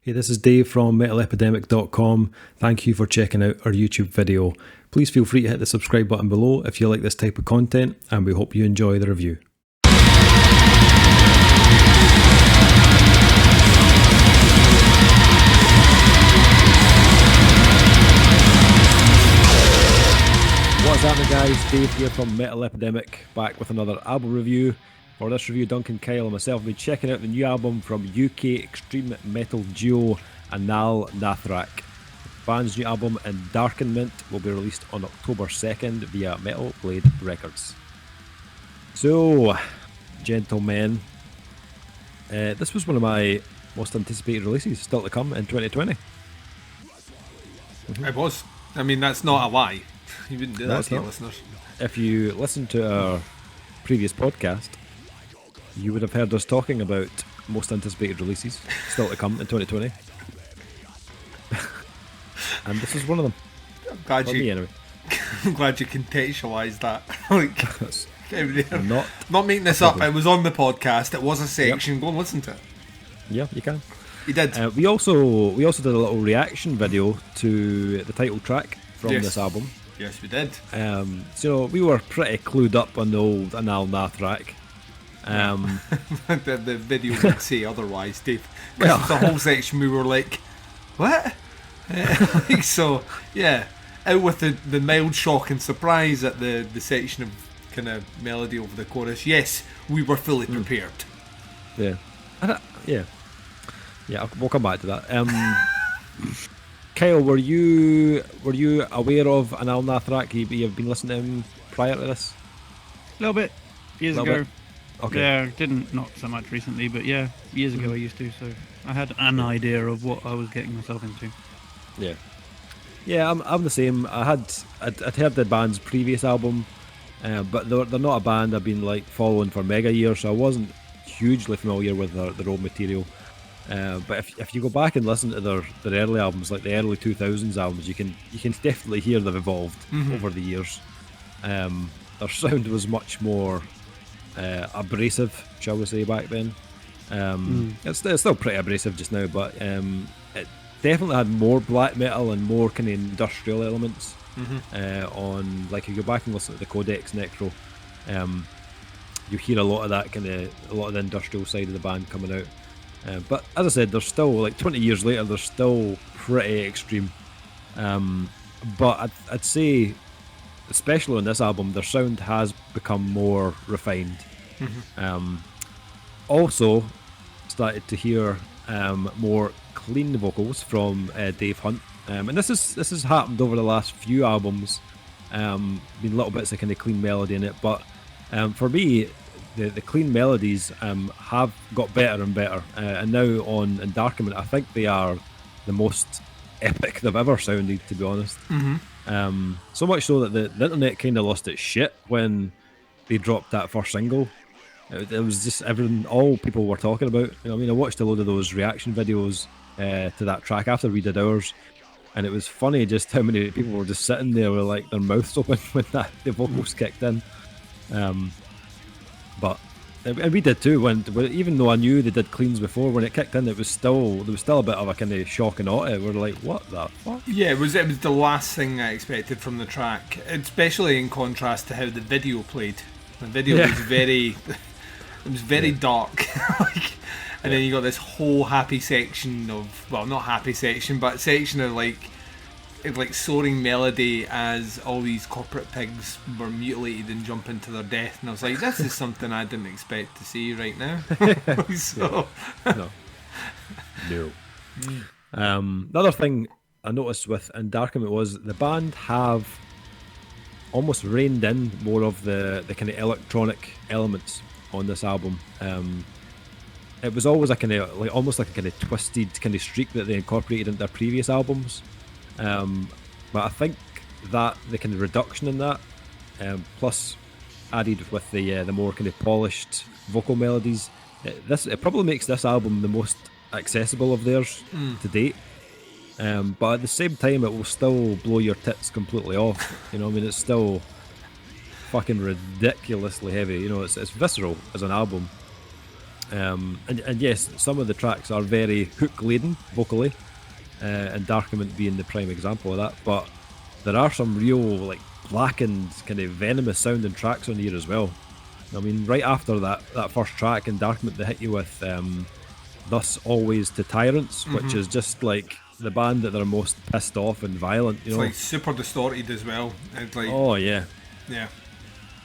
Hey, this is Dave from metalepidemic.com. Thank you for checking out our YouTube video. Please feel free to hit the subscribe button below if you like this type of content, and we hope you enjoy the review. What's happening, guys? Dave here from Metal Epidemic, back with another album review. For this review, Duncan Kyle and myself will be checking out the new album from UK extreme metal duo Anaal Nathrakh. The band's new album, Endarkenment, will be released on October 2nd via Metal Blade Records. So, gentlemen, this was one of my most anticipated releases still to come in 2020. It was. I mean, that's not a lie. You wouldn't do that to your listeners. If you listen to our previous podcast, you would have heard us talking about most anticipated releases still to come in 2020. And this is one of them. I'm glad I'm glad you contextualised that. Not making this up. It was on the podcast. It was a section. Yep. Go and listen to it. Yeah, you can. You did. We also did a little reaction video to the title track from this album. Yes, we did. So we were pretty clued up on the old Anaal Nathrakh. The video would say otherwise, Dave. Well, the whole section we were like, what? So, yeah. Out with the mild shock and surprise at the section of kind of melody over the chorus. Yes, we were fully prepared. Yeah. Yeah, we'll come back to that. Kyle, were you aware of Anaal Nathrakh? You've been listening to him prior to this? A little bit. Years ago. Okay. Yeah, not so much recently, but yeah, years ago I used to, so I had an idea of what I was getting myself into. Yeah, I'm the same. I'd heard the band's previous album, but they're not a band I've been like following for mega years, so I wasn't hugely familiar with their old material. But if you go back and listen to their early albums, like the early 2000s albums, you can definitely hear they've evolved over the years. Their sound was much more abrasive, shall we say, back then. It's still pretty abrasive just now, but it definitely had more black metal and more kind of industrial elements. On, like, if you go back and listen to the Codex Necro, you hear a lot of that a lot of the industrial side of the band coming out. But as I said, they're still, like 20 years later, they're still pretty extreme. But I'd say, especially on this album, their sound has become more refined. Also started to hear more clean vocals from Dave Hunt, and this has happened over the last few albums. Been little bits of kind of clean melody in it, but for me, the clean melodies have got better and better, and now on Endarkenment, I think they are the most epic they've ever sounded, to be honest. So much so that the internet kind of lost its shit when they dropped that first single. It was just all people were talking about. You know, I mean, I watched a load of those reaction videos to that track after we did ours, and it was funny just how many people were just sitting there with like their mouths open when the vocals kicked in. But and we did too. When even though I knew they did cleans before, when it kicked in, there was still a bit of a kind of shock and awe. We're like, what the fuck? Yeah, it was the last thing I expected from the track, especially in contrast to how the video played. The video was very dark, and then you got this whole happy section of, well, not happy section, but section of like soaring melody as all these corporate pigs were mutilated and jump into their death, and I was like, this is something I didn't expect to see right now. So no. The other thing I noticed with Endarkenment was the band have almost reined in more of the kind of electronic elements on this album. It was always a kind of like almost like a kind of twisted kind of streak that they incorporated into their previous albums. But I think that the kind of reduction in that, plus added with the more kind of polished vocal melodies, it probably makes this album the most accessible of theirs to date. But at the same time, it will still blow your tits completely off. You know, I mean, it's still fucking ridiculously heavy. You know, it's visceral as an album. And yes, some of the tracks are very hook laden vocally, Endarkenment being the prime example of that. But there are some real like Blackened kind of venomous sounding tracks on here as well. I mean, right after that first track, Endarkenment, they hit you with Thus Always to Tyrants, which is just like the band that they're most pissed off and violent. You it's know, like super distorted as well. It's like, oh yeah. yeah.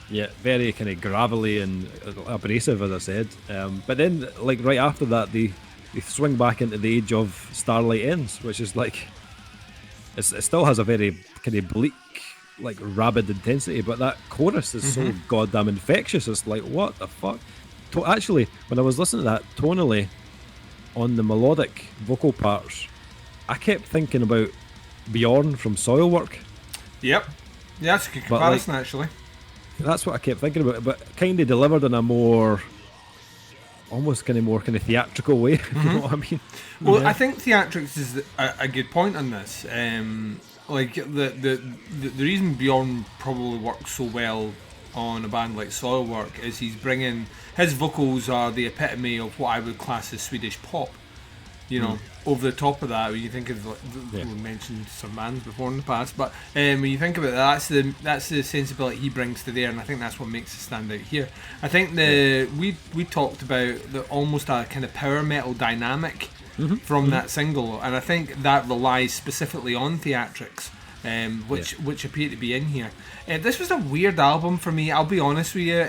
Yeah, very kind of gravelly and abrasive, as I said. But then, like right after that, they swing back into the age of Starlight Ends, which is like it still has a very kind of bleak, like rabid intensity. But that chorus is so goddamn infectious. It's like, what the fuck? Actually, when I was listening to that tonally on the melodic vocal parts, I kept thinking about Bjorn from Soilwork. Yep. Yeah, that's a good comparison, actually. That's what I kept thinking about, but kind of delivered in a more, almost kind of theatrical way. If you know what I mean? Well, yeah. I think theatrics is a good point on this. Like the reason Bjorn probably works so well on a band like Soilwork is he's bringing his vocals are the epitome of what I would class as Swedish pop. You know, over the top of that, when you think of we mentioned some bands before in the past, but when you think about it, that's the sensibility he brings to there, and I think that's what makes it stand out here. I think we talked about the almost a kind of power metal dynamic from that single, and I think that relies specifically on theatrics, which appear to be in here. This was a weird album for me. I'll be honest with you.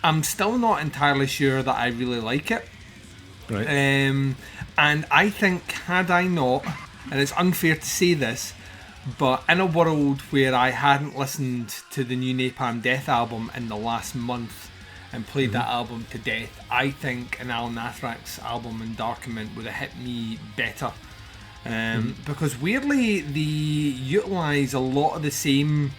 I'm still not entirely sure that I really like it. Right. And I think had I not, and it's unfair to say this, but in a world where I hadn't listened to the new Napalm Death album in the last month and played that album to death, I think Anaal Nathrakh's album Endarkenment would have hit me better. Because weirdly they utilise a lot of the same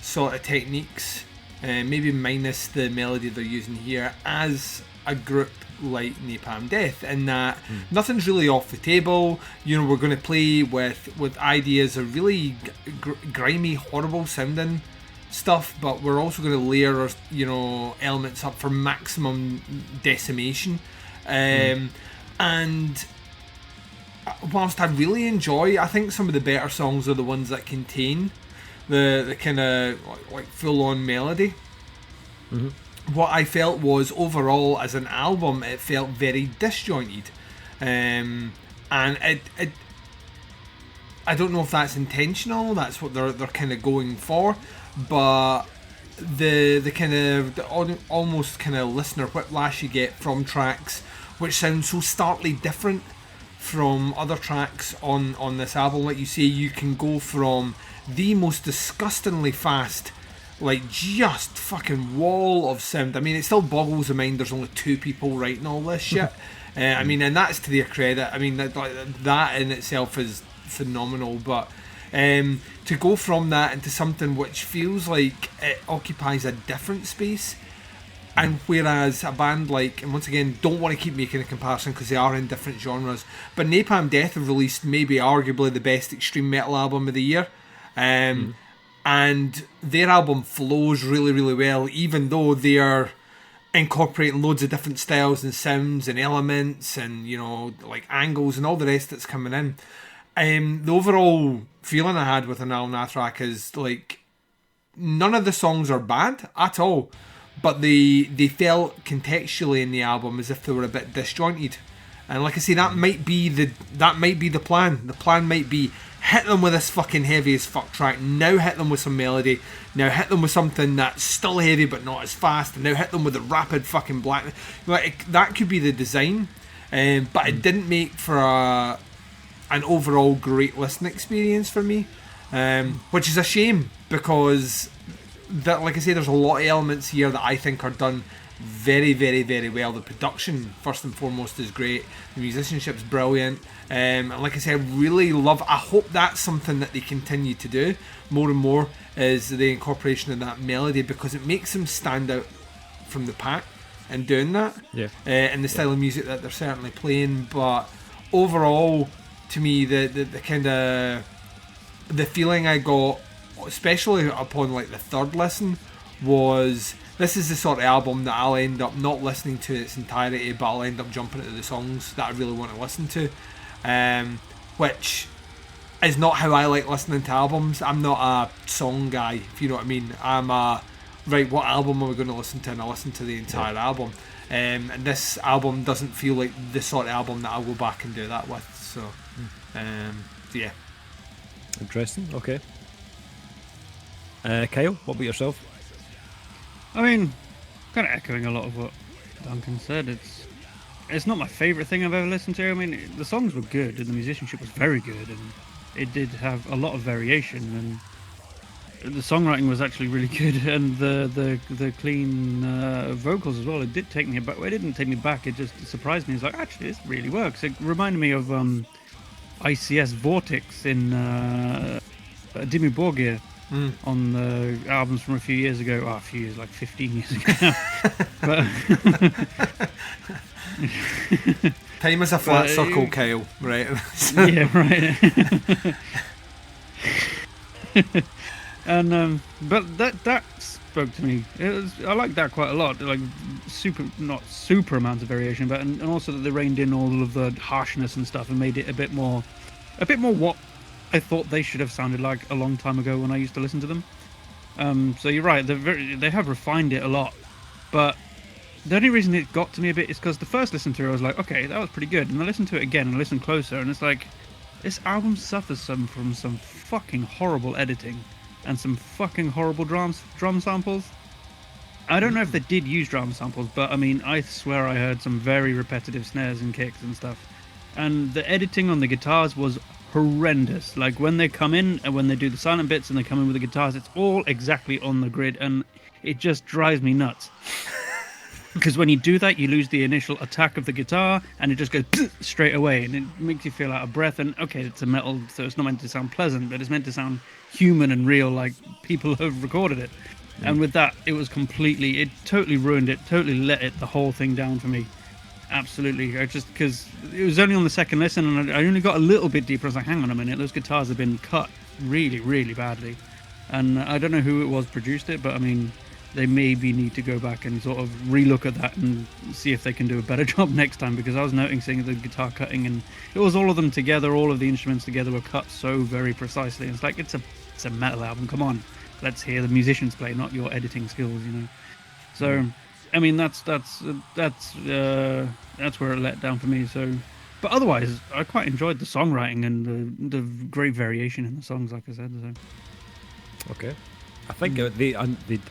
sort of techniques, maybe minus the melody they're using here, as a group like Napalm Death, in that nothing's really off the table. You know, we're going to play with ideas of really grimy, horrible sounding stuff, but we're also going to layer, you know, elements up for maximum decimation. And whilst I really enjoy, I think some of the better songs are the ones that contain the kind of like full on melody. What I felt was overall as an album, it felt very disjointed, and it I don't know if that's intentional. That's what they're kind of going for, but the kind of almost kind of listener whiplash you get from tracks which sound so starkly different from other tracks on this album. Like you say, you can go from the most disgustingly fast, like just fucking wall of sound. I mean, it still boggles the mind there's only 2 people writing all this shit. I mean, and that's to their credit. I mean, that in itself is phenomenal, but to go from that into something which feels like it occupies a different space, and whereas a band like, and once again, don't want to keep making a comparison because they are in different genres, but Napalm Death have released maybe arguably the best extreme metal album of the year, and their album flows really, really well, even though they are incorporating loads of different styles and sounds and elements and, you know, like angles and all the rest that's coming in. The overall feeling I had with Anaal Nathrakh is like none of the songs are bad at all, but they felt contextually in the album as if they were a bit disjointed. And like I say, that might be the plan. The plan might be hit them with this fucking heavy as fuck track, now hit them with some melody, now hit them with something that's still heavy but not as fast, and now hit them with a rapid fucking black. Like, that could be the design, but it didn't make for an overall great listening experience for me, which is a shame, because that, like I say, there's a lot of elements here that I think are done very, very, very well. The production, first and foremost, is great. The musicianship's brilliant. And like I said, I really love, I hope that's something that they continue to do more and more, is the incorporation of that melody, because it makes them stand out from the pack in doing that. And the style of music that they're certainly playing. But overall, to me, the kind of the feeling I got, especially upon like the third listen, was this is the sort of album that I'll end up not listening to its entirety, but I'll end up jumping into the songs that I really want to listen to, which is not how I like listening to albums. I'm not a song guy, if you know what I mean. I'm a, right, what album are we going to listen to? And I listen to the entire album. And this album doesn't feel like the sort of album that I'll go back and do that with. So, yeah. Interesting. Okay. Kyle, what about yourself? I mean, kind of echoing a lot of what Duncan said. It's not my favourite thing I've ever listened to. I mean, the songs were good and the musicianship was very good, and it did have a lot of variation, and the songwriting was actually really good, and the clean vocals as well. It did take me back. It didn't take me back. It just surprised me. It's like, actually, this really works. It reminded me of ICS Vortex in Dimmu Borgir on the albums from a few years ago. Oh, a few years, like 15 years ago now. But Time is a flat circle, Kyle, right? Yeah, right. And but that spoke to me. I like that quite a lot. Like not super amounts of variation, but and also that they reined in all of the harshness and stuff and made it a bit more what I thought they should have sounded like a long time ago when I used to listen to them. So you're right. They have refined it a lot, but the only reason it got to me a bit is because the first listen to it, I was like, okay, that was pretty good. And I listened to it again and I listened closer, and it's like, this album suffers from some fucking horrible editing and some fucking horrible drum samples. I don't know if they did use drum samples, but I mean, I swear I heard some very repetitive snares and kicks and stuff. And the editing on the guitars was horrendous. Like when they come in and when they do the silent bits and they come in with the guitars, it's all exactly on the grid, and it just drives me nuts. Because when you do that, you lose the initial attack of the guitar, and it just goes straight away, and it makes you feel out of breath. And okay, it's a metal, so it's not meant to sound pleasant, but it's meant to sound human and real, like people have recorded it. And with that, it totally ruined it, totally let the whole thing down for me. Absolutely. Because it was only on the second listen, and I only got a little bit deeper. I was like, hang on a minute, those guitars have been cut really, really badly. And I don't know who it was produced it, but I mean, they maybe need to go back and sort of relook at that and see if they can do a better job next time, because I was noticing the guitar cutting, and it was all of them together, all of the instruments together were cut so very precisely. And it's like, it's a metal album, come on, let's hear the musicians play, not your editing skills, you know. So I mean, that's where it let down for me. So, but otherwise I quite enjoyed the songwriting and the great variation in the songs, like I said. So okay. I think I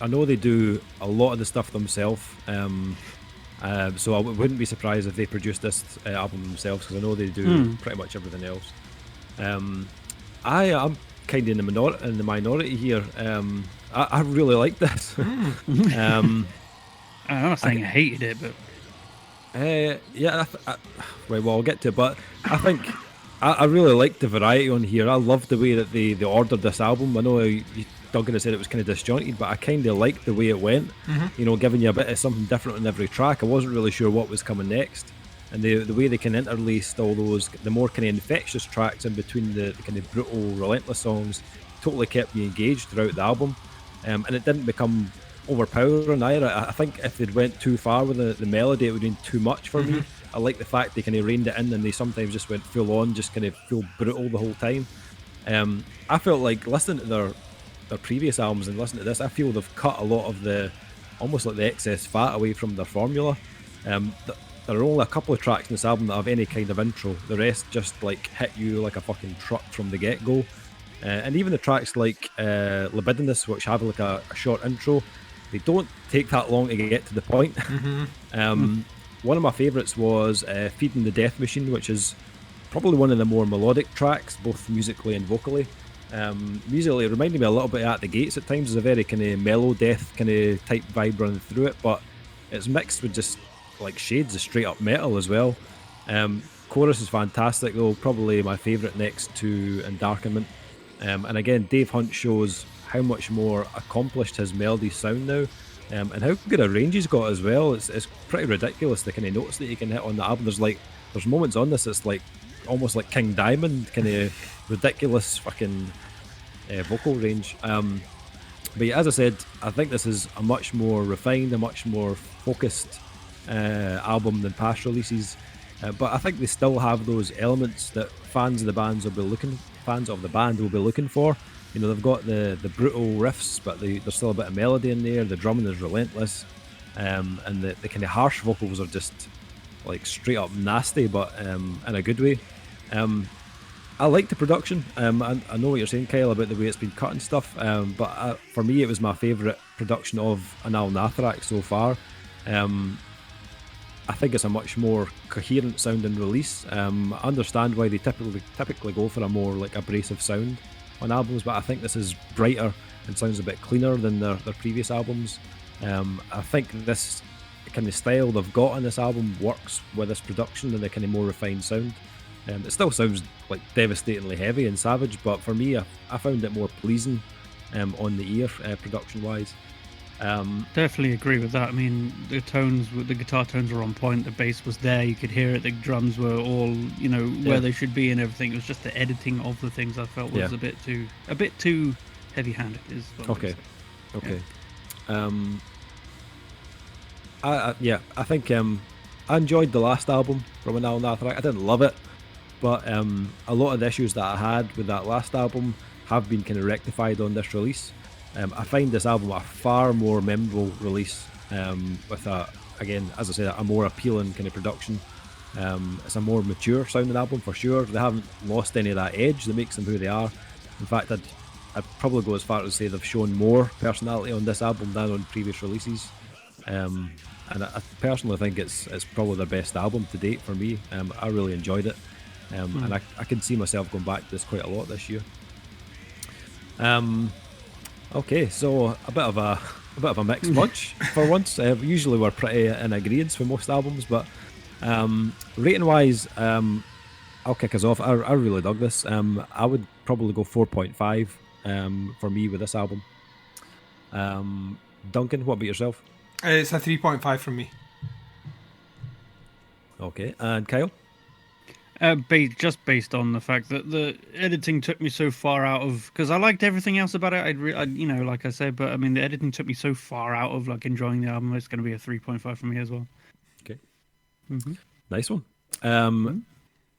know they do a lot of the stuff themselves, so I wouldn't be surprised if they produced this album themselves, because I know they do pretty much everything else. I'm kind of in the minority here. I really like this. I'm not saying I hated it, but yeah, right. Well, I'll get to it, but I think I really like the variety on here. I love the way that they ordered this album. I know Duncan said it was kind of disjointed, but I kind of liked the way it went. You know, giving you a bit of something different on every track. I wasn't really sure what was coming next, and the way they can interlaced all those, the more kind of infectious tracks in between the kind of brutal, relentless songs, totally kept me engaged throughout the album, and it didn't become overpowering either. I think if they'd went too far with the melody, it would have been too much for me. I like the fact they kind of reined it in, and they sometimes just went full on, just kind of full brutal the whole time. I felt like listening to their previous albums and listening to this, I feel they've cut a lot of almost like the excess fat away from their formula. There are only a couple of tracks in this album that have any kind of intro. The rest just like hit you like a fucking truck from the get-go. And even the tracks like Libidinous, which have like a short intro, they don't take that long to get to the point. One of my favourites was Feeding the Death Machine, which is probably one of the more melodic tracks, both musically and vocally. Musically, it reminded me a little bit of At the Gates at times. There's a very kind of mellow death kind of type vibe running through it, but it's mixed with just like shades of straight up metal as well. Chorus is fantastic though, probably my favourite next to Endarkenment. And again, Dave Hunt shows how much more accomplished his melodies sound now, and how good a range he's got as well. It's pretty ridiculous the kind of notes that he can hit on the album. There's moments on this it's like almost like King Diamond kind of ridiculous fucking vocal range. But yeah, as I said, I think this is a much more refined, a much more focused album than past releases. But I think they still have those elements that fans of the band will be looking for. You know, they've got the brutal riffs, but there's still a bit of melody in there. The drumming is relentless, and the kind of harsh vocals are just like straight up nasty, but in a good way. I like the production. I know what you're saying, Kyle, about the way it's been cut and stuff. But for me, it was my favourite production of Anaal Nathrakh so far. I think it's a much more coherent sounding release. I understand why they typically go for a more like abrasive sound on albums, but I think this is brighter and sounds a bit cleaner than their previous albums. I think this kind of style they've got on this album works with this production and the kind of more refined sound. It still sounds like devastatingly heavy and savage, but for me, I found it more pleasing on the ear, production-wise. Definitely agree with that. I mean, the guitar tones were on point. The bass was there. You could hear it. The drums were all, where they should be and everything. It was just the editing of the things I felt was a bit too heavy-handed. Is what okay. Yeah. I think I enjoyed the last album from Anaal Nathrakh. I didn't love it, but a lot of the issues that I had with that last album have been kind of rectified on this release. I find this album a far more memorable release, with again, as I said, a more appealing kind of production. It's a more mature sounding album for sure. They haven't lost any of that edge that makes them who they are. In fact, I'd probably go as far as to say they've shown more personality on this album than on previous releases. And I personally think it's probably their best album to date for me. I really enjoyed it, and I can see myself going back to this quite a lot this year. Okay, so a bit of a mixed bunch for once. Usually we're pretty in agreement for most albums, but rating wise, I'll kick us off. I really dug this. I would probably go 4.5 for me with this album. Duncan, what about yourself? It's a 3.5 from me. Okay, and Kyle? Just based on the fact that the editing took me so far out of, because I liked everything else about it. Like I said, but I mean the editing took me so far out of like enjoying the album. It's going to be a 3.5 for me as well. Okay, nice one.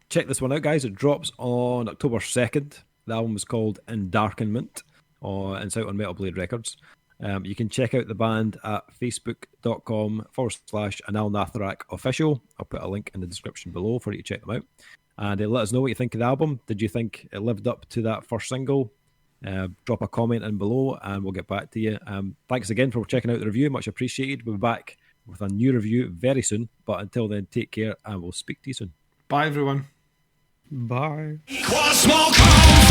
Check this one out, guys. It drops on October 2nd. The album is called Endarkenment, and it's out on Metal Blade Records. You can check out the band at facebook.com/Anaal Nathrakh official. I'll put a link in the description below for you to check them out. And let us know what you think of the album. Did you think it lived up to that first single? Drop a comment in below and we'll get back to you. Thanks again for checking out the review. Much appreciated. We'll be back with a new review very soon. But until then, take care and we'll speak to you soon. Bye, everyone. Bye. One small call.